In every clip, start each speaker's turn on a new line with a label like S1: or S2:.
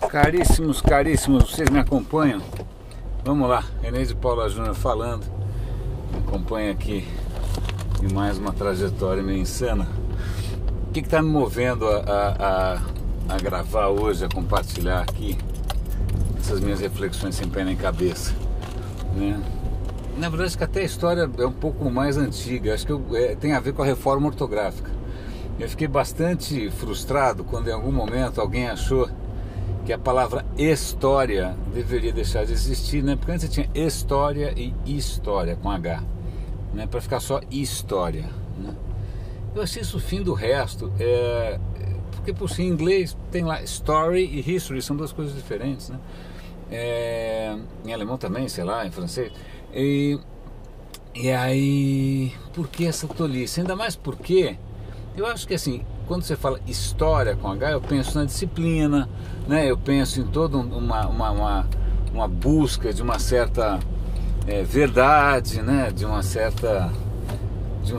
S1: Caríssimos, caríssimos, vocês me acompanham? Vamos lá, René de Paula Júnior falando. Me acompanha aqui em mais uma trajetória meio insana. O que está me movendo a gravar hoje, a compartilhar aqui essas minhas reflexões sem pé nem cabeça, né? Na verdade, acho que até a história é um pouco mais antiga. Acho que tem a ver com a reforma ortográfica. Eu fiquei bastante frustrado quando em algum momento alguém achou que a palavra história deveria deixar de existir, né? Porque antes você tinha história e história com H, né? Para ficar só história, né? Eu achei isso o fim do resto, porque por si em inglês tem lá story e history, são duas coisas diferentes, né? Em alemão também, sei lá, em francês. E aí, por que essa tolice? Ainda mais porque eu acho que assim, quando você fala história com H, eu penso na disciplina, né? Eu penso em toda uma busca de uma certa verdade, né? De um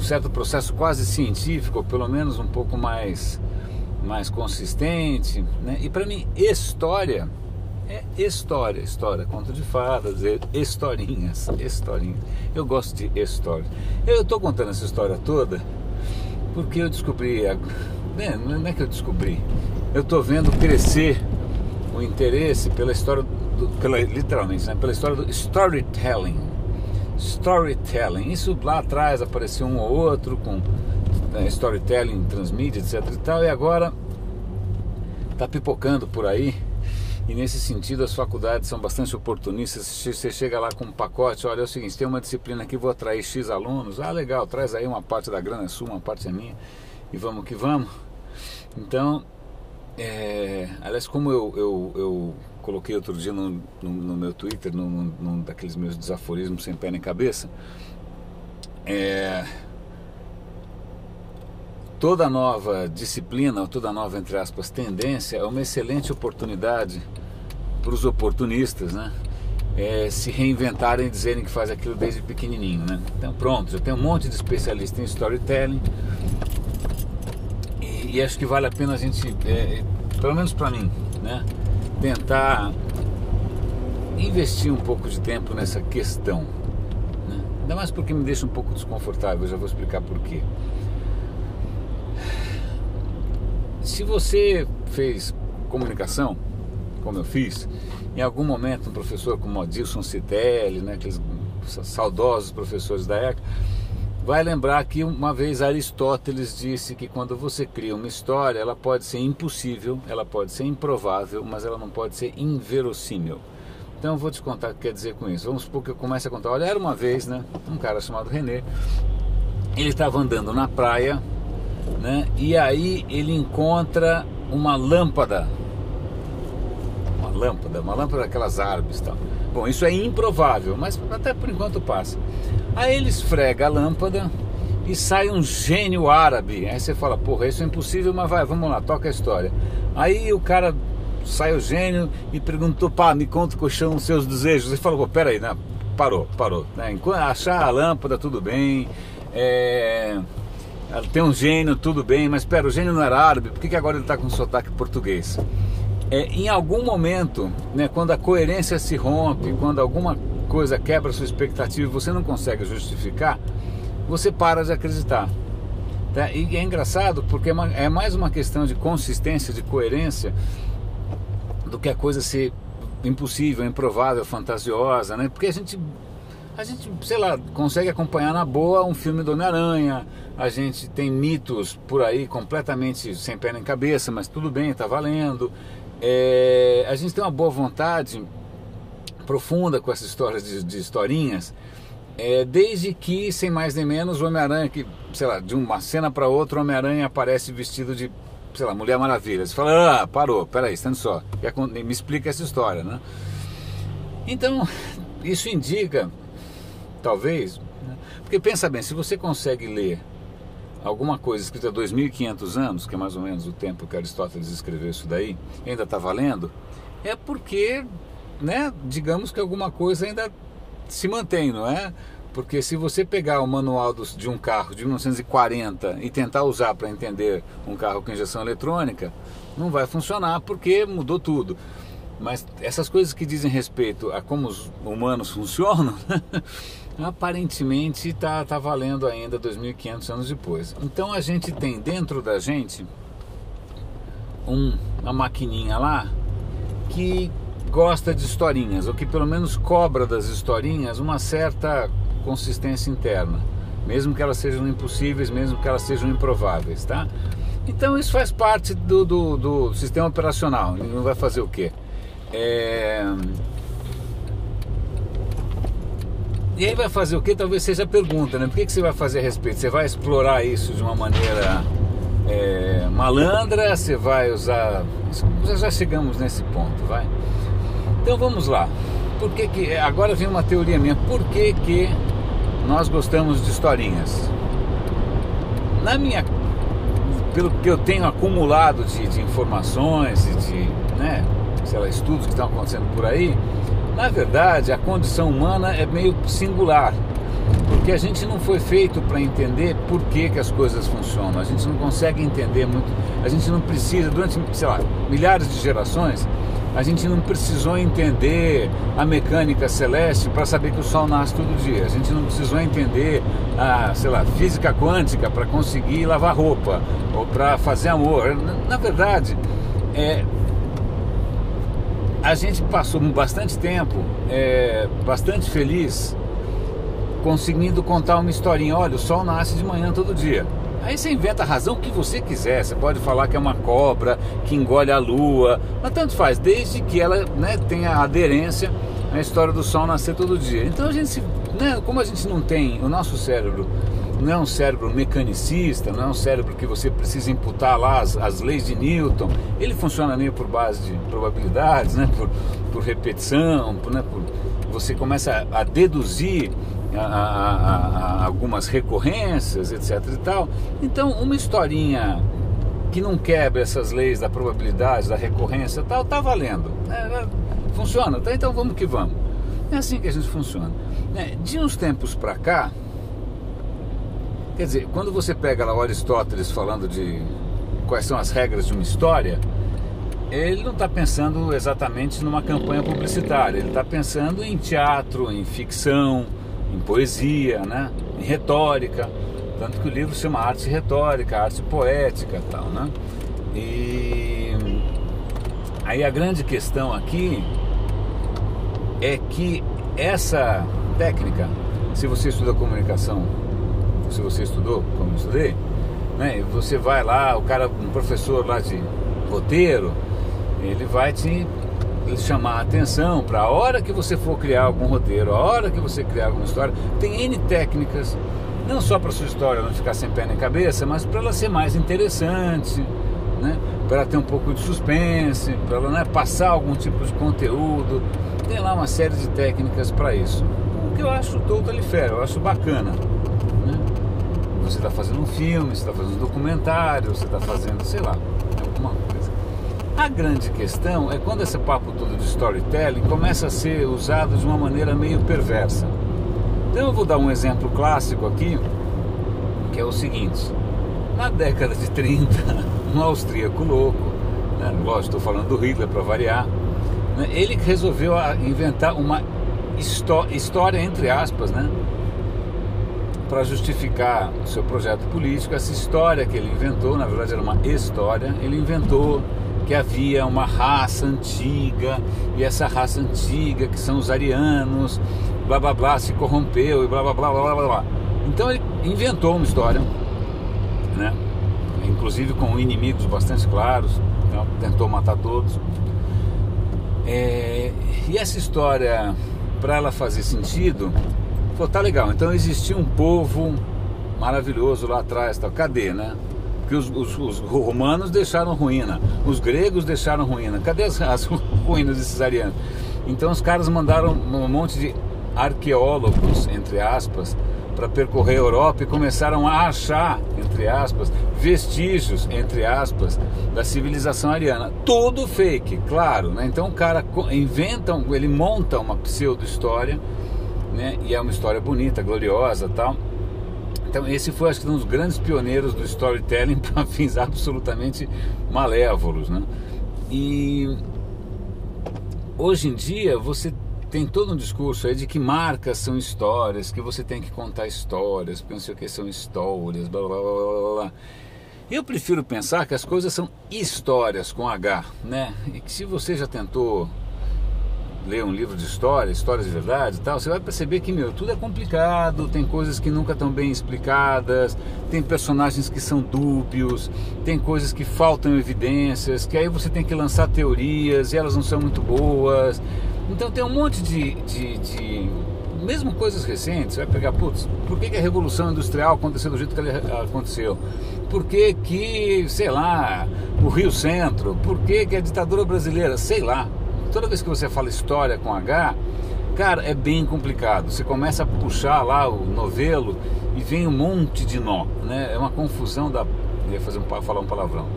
S1: certo processo quase científico, ou pelo menos um pouco mais consistente, né? E para mim, história é história, conto de fadas, historinhas. Eu gosto de história. Eu estou contando essa história toda porque eu descobri, não é que eu descobri, eu estou vendo crescer o interesse pela história, literalmente, né, pela história do storytelling. Isso lá atrás apareceu um ou outro com storytelling, transmídia, etc e tal, e agora está pipocando por aí. E nesse sentido as faculdades são bastante oportunistas. Você chega lá com um pacote, olha, é o seguinte, tem uma disciplina aqui, vou atrair X alunos, legal, traz aí uma parte da grana é sua, uma parte é minha, e vamos que vamos. Então, aliás, como eu coloquei outro dia no meu Twitter, num daqueles meus desaforismos sem pé nem cabeça, toda nova disciplina, ou toda nova, entre aspas, tendência é uma excelente oportunidade para os oportunistas, né? Se reinventarem e dizerem que faz aquilo desde pequenininho, né? Então pronto, já tem um monte de especialista em storytelling e acho que vale a pena a gente, pelo menos para mim, né? Tentar investir um pouco de tempo nessa questão, né? Ainda mais porque me deixa um pouco desconfortável, eu já vou explicar por quê. Se você fez comunicação, como eu fiz, em algum momento um professor como Adilson Citelli, né, aqueles saudosos professores da época, vai lembrar que uma vez Aristóteles disse que quando você cria uma história, ela pode ser impossível, ela pode ser improvável, mas ela não pode ser inverossímil. Então eu vou te contar o que quer dizer com isso. Vamos supor que eu comece a contar. Olha, era uma vez, né, um cara chamado René, ele estava andando na praia, né? E aí ele encontra uma lâmpada daquelas árvores, tal. Bom, isso é improvável, mas até por enquanto passa. Aí ele esfrega a lâmpada e sai um gênio árabe. Aí você fala, porra, isso é impossível, mas vai, vamos lá, toca a história. Aí o cara sai, o gênio, e perguntou, me conta quais são os seus desejos. Ele falou, peraí, né? Parou, né? Enquanto achar a lâmpada, tudo bem, tem um gênio, tudo bem, mas espera, o gênio não era árabe, por que agora ele está com sotaque português? Em algum momento, né, quando a coerência se rompe, quando alguma coisa quebra a sua expectativa e você não consegue justificar, você para de acreditar, tá? E é engraçado porque é mais uma questão de consistência, de coerência, do que a coisa ser impossível, improvável, fantasiosa, né? Porque a gente, sei lá, consegue acompanhar na boa um filme do Homem-Aranha, a gente tem mitos por aí completamente sem pé nem cabeça, mas tudo bem, tá valendo. A gente tem uma boa vontade profunda com essas histórias de historinhas, desde que, sem mais nem menos, o Homem-Aranha, que, sei lá, de uma cena para outra, o Homem-Aranha aparece vestido de, sei lá, Mulher Maravilha. Você fala, parou, peraí, estando só, me explica essa história, né? Então, isso indica, talvez, né? Porque pensa bem, se você consegue ler alguma coisa escrita há 2.500 anos, que é mais ou menos o tempo que Aristóteles escreveu isso daí, ainda está valendo, é porque, né, digamos que alguma coisa ainda se mantém, não é? Porque se você pegar o manual de um carro de 1940 e tentar usar para entender um carro com injeção eletrônica, não vai funcionar porque mudou tudo. Mas essas coisas que dizem respeito a como os humanos funcionam, aparentemente tá valendo ainda 2.500 anos depois. Então a gente tem dentro da gente uma maquininha lá que gosta de historinhas, ou que pelo menos cobra das historinhas uma certa consistência interna, mesmo que elas sejam impossíveis, mesmo que elas sejam improváveis, tá? Então isso faz parte do sistema operacional. Ele não vai fazer o quê? E aí vai fazer o quê? Talvez seja a pergunta, né? Por que você vai fazer a respeito? Você vai explorar isso de uma maneira malandra? Você vai usar... Já chegamos nesse ponto, vai? Então vamos lá. Por que agora vem uma teoria minha. Por que nós gostamos de historinhas? Pelo que eu tenho acumulado de informações e de, sei lá, estudos que estão acontecendo por aí, na verdade a condição humana é meio singular, porque a gente não foi feito para entender por que as coisas funcionam. A gente não consegue entender muito, a gente não precisa, durante, sei lá, milhares de gerações, a gente não precisou entender a mecânica celeste para saber que o Sol nasce todo dia. A gente não precisou entender a, sei lá, física quântica para conseguir lavar roupa ou para fazer amor. Na verdade, a gente passou bastante tempo bastante feliz conseguindo contar uma historinha. Olha, o Sol nasce de manhã todo dia. Aí você inventa a razão que você quiser. Você pode falar que é uma cobra que engole a lua, mas tanto faz, desde que ela tenha aderência à história do Sol nascer todo dia. Então a gente, como a gente não tem, o nosso cérebro não é um cérebro mecanicista, não é um cérebro que você precisa imputar lá as leis de Newton. Ele funciona meio por base de probabilidades, por repetição, você começa a deduzir algumas recorrências, etc e tal. Então uma historinha que não quebra essas leis da probabilidade, da recorrência e tal, tá valendo, funciona, tá? Então vamos que vamos. É assim que a gente funciona, De uns tempos para cá, quer dizer, quando você pega lá o Aristóteles falando de quais são as regras de uma história, ele não está pensando exatamente numa campanha publicitária, ele está pensando em teatro, em ficção, em poesia, em retórica, tanto que o livro se chama Arte Retórica, Arte Poética e tal, E aí a grande questão aqui é que essa técnica, se você estuda comunicação, se você estudou, como eu estudei, você vai lá, um professor lá de roteiro, ele vai te chamar a atenção para a hora que você for criar algum roteiro, a hora que você criar alguma história, tem N técnicas, não só para a sua história não ficar sem pé nem cabeça, mas para ela ser mais interessante, para ela ter um pouco de suspense, para ela passar algum tipo de conteúdo. Tem lá uma série de técnicas para isso, o que eu acho totally fair, eu acho bacana. Você está fazendo um filme, você está fazendo um documentário, você está fazendo, sei lá, alguma coisa. A grande questão é quando esse papo todo de storytelling começa a ser usado de uma maneira meio perversa. Então eu vou dar um exemplo clássico aqui, que é o seguinte: na década de 30, um austríaco louco, lógico, estou falando do Hitler para variar, ele resolveu inventar uma história, entre aspas, para justificar o seu projeto político. Essa história que ele inventou, na verdade era uma história, ele inventou que havia uma raça antiga, e essa raça antiga, que são os arianos, blá blá blá, se corrompeu e blá blá blá blá blá blá. Então ele inventou uma história, inclusive com inimigos bastante claros, tentou matar todos. E essa história, para ela fazer sentido, tá legal, então existia um povo maravilhoso lá atrás, cadê, Porque os romanos deixaram ruína, os gregos deixaram ruína, cadê as ruínas desses arianos? Então os caras mandaram um monte de arqueólogos, entre aspas, para percorrer a Europa e começaram a achar, entre aspas, vestígios, entre aspas, da civilização ariana. Tudo fake, claro, Então o cara ele monta uma pseudo-história, e é uma história bonita, gloriosa, tal. Então esse foi, acho que, um dos grandes pioneiros do storytelling para fins absolutamente malévolos, E hoje em dia você tem todo um discurso aí de que marcas são histórias, que você tem que contar histórias, porque não sei o que são histórias, blá blá blá blá blá. Eu prefiro pensar que as coisas são histórias com H, né? E que se você já tentou ler um livro de história, histórias de verdade e tal, você vai perceber que, tudo é complicado, tem coisas que nunca estão bem explicadas, tem personagens que são dúbios, tem coisas que faltam evidências, que aí você tem que lançar teorias e elas não são muito boas. Então tem um monte de mesmo coisas recentes, você vai pegar, por que a Revolução Industrial aconteceu do jeito que ela aconteceu? Por que, sei lá, o Rio Centro? Por que a ditadura brasileira? Sei lá. Toda vez que você fala história com H, cara, é bem complicado. Você começa a puxar lá o novelo e vem um monte de nó, né? É uma confusão da... Eu ia falar um palavrão,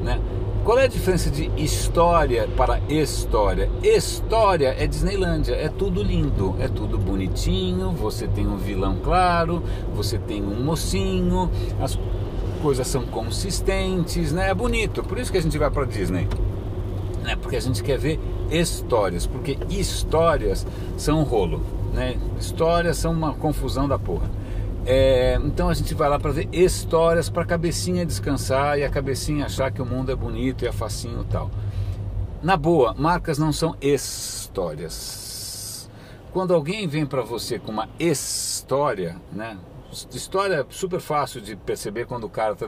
S1: né? Qual é a diferença de história para história? História é Disneylândia, é tudo lindo, é tudo bonitinho, você tem um vilão claro, você tem um mocinho, as coisas são consistentes, né? É bonito, por isso que a gente vai para Disney. Porque a gente quer ver histórias, porque histórias são um rolo, né? Histórias são uma confusão da porra. Então a gente vai lá para ver histórias, para a cabecinha descansar e a cabecinha achar que o mundo é bonito e é facinho e tal. Na boa, marcas não são histórias. Quando alguém vem para você com uma história, né? História é super fácil de perceber quando o cara está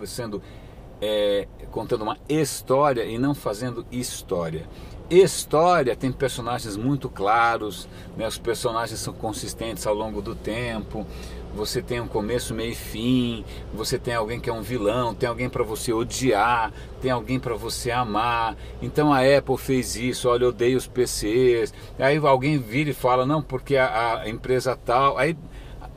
S1: contando uma história e não fazendo história. História tem personagens muito claros, né? Os personagens são consistentes ao longo do tempo, você tem um começo, meio e fim, você tem alguém que é um vilão, tem alguém para você odiar, tem alguém para você amar. Então a Apple fez isso, olha, eu odeio os PCs, aí alguém vira e fala, não, porque a empresa tal, aí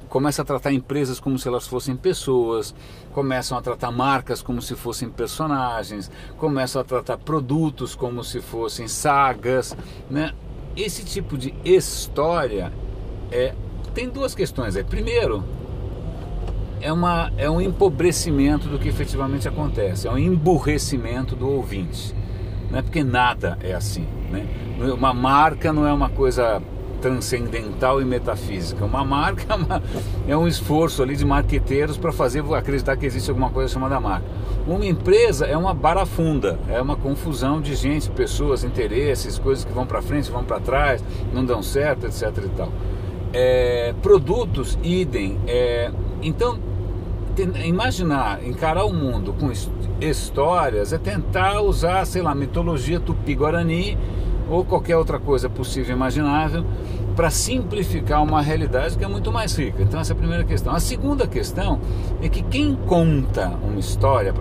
S1: começa a tratar empresas como se elas fossem pessoas, começam a tratar marcas como se fossem personagens, começam a tratar produtos como se fossem sagas, né? Esse tipo de história tem duas questões aí. Primeiro, é um empobrecimento do que efetivamente acontece, é um emburrecimento do ouvinte, né? Porque nada é assim, né? Uma marca não é uma coisa transcendental e metafísica. Uma marca é um esforço ali de marqueteiros para fazer acreditar que existe alguma coisa chamada marca. Uma empresa é uma barafunda, é uma confusão de gente, pessoas, interesses, coisas que vão para frente, vão para trás, não dão certo, etc e tal. Produtos, idem. Então, imaginar, encarar o mundo com histórias é tentar usar, sei lá, mitologia tupi-guarani ou qualquer outra coisa possível e imaginável para simplificar uma realidade que é muito mais rica. Então essa é a primeira questão. A segunda questão é que quem conta uma história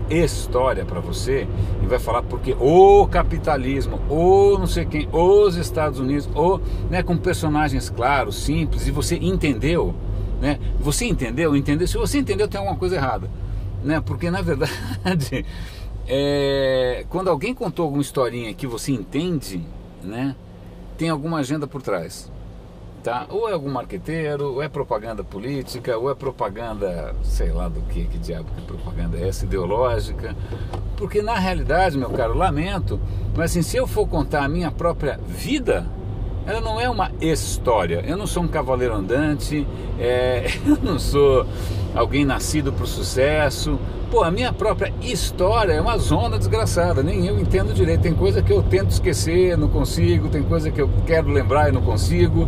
S1: para você e vai falar porque o capitalismo, ou não sei quem, os Estados Unidos, ou, né, com personagens claros, simples, e você entendeu, né? Você entendeu? Se você entendeu, tem alguma coisa errada, né? Porque na verdade quando alguém contou alguma historinha que você entende, né, tem alguma agenda por trás, tá? Ou é algum marqueteiro, ou é propaganda política, ou é propaganda, sei lá do que diabo que propaganda é essa, ideológica. Porque na realidade, meu caro, lamento, mas assim, se eu for contar a minha própria vida, ela não é uma história. Eu não sou um cavaleiro andante, eu não sou alguém nascido para o sucesso. Pô, a minha própria história é uma zona desgraçada, nem eu entendo direito. Tem coisa que eu tento esquecer, não consigo, tem coisa que eu quero lembrar e não consigo.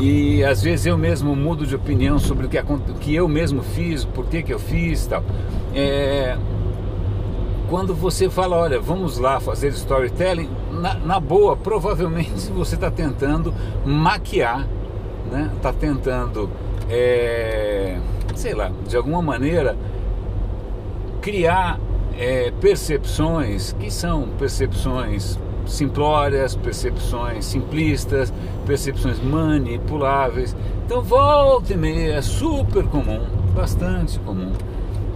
S1: E às vezes eu mesmo mudo de opinião sobre o que eu mesmo fiz, por que eu fiz e tal. Quando você fala, olha, vamos lá fazer storytelling, na boa, provavelmente você está tentando maquiar, né? Está tentando, sei lá, de alguma maneira criar percepções que são percepções simplórias, percepções simplistas, percepções manipuláveis. Então volta e meia é super comum, bastante comum,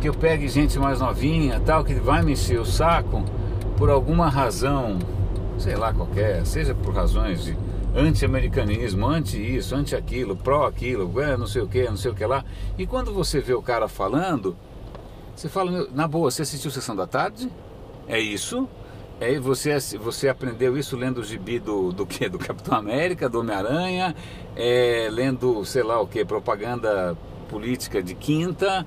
S1: que eu pegue gente mais novinha, tal, que vai me encher o saco por alguma razão, sei lá qualquer, seja por razões de anti-americanismo, anti-isso, anti-aquilo, pró-aquilo, não sei o que lá. E quando você vê o cara falando, você fala, na boa, você assistiu Sessão da Tarde? É isso? Aí você aprendeu isso lendo o gibi do quê? Do Capitão América, do Homem-Aranha, lendo, sei lá o que, propaganda política de quinta.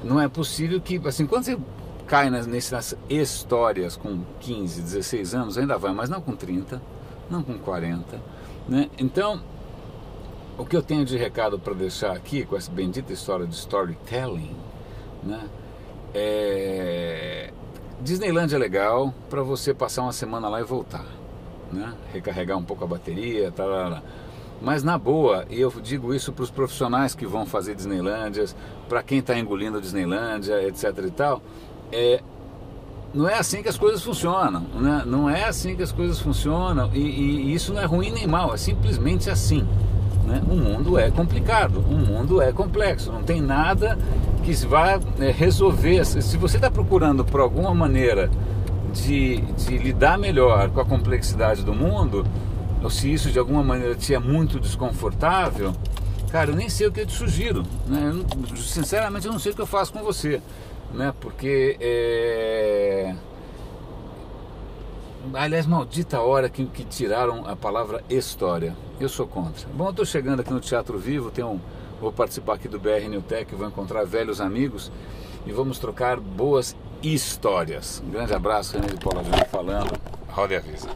S1: Não é possível que, assim, quando você cai nessas histórias com 15, 16 anos, ainda vai, mas não com 30, não com 40, né? Então, o que eu tenho de recado para deixar aqui, com essa bendita história de storytelling, né? Disneyland é legal para você passar uma semana lá e voltar, né? Recarregar um pouco a bateria, tarará. Mas na boa, e eu digo isso para os profissionais que vão fazer Disneylândias, para quem está engolindo Disneylândia, etc e tal, não é assim que as coisas funcionam, né? Não é assim que as coisas funcionam, e isso não é ruim nem mal, é simplesmente assim, né? O mundo é complicado, o mundo é complexo, não tem nada que vá resolver. Se você está procurando por alguma maneira de lidar melhor com a complexidade do mundo, ou se isso de alguma maneira te é muito desconfortável, cara, eu nem sei o que eu te sugiro, né? Sinceramente eu não sei o que eu faço com você, né? Porque aliás, maldita hora que tiraram a palavra história. Eu sou contra. Bom, eu estou chegando aqui no Teatro Vivo, vou participar aqui do BR New Tech, vou encontrar velhos amigos e vamos trocar boas histórias. Um grande abraço, René de Paula Júnior falando. Roda e avisa.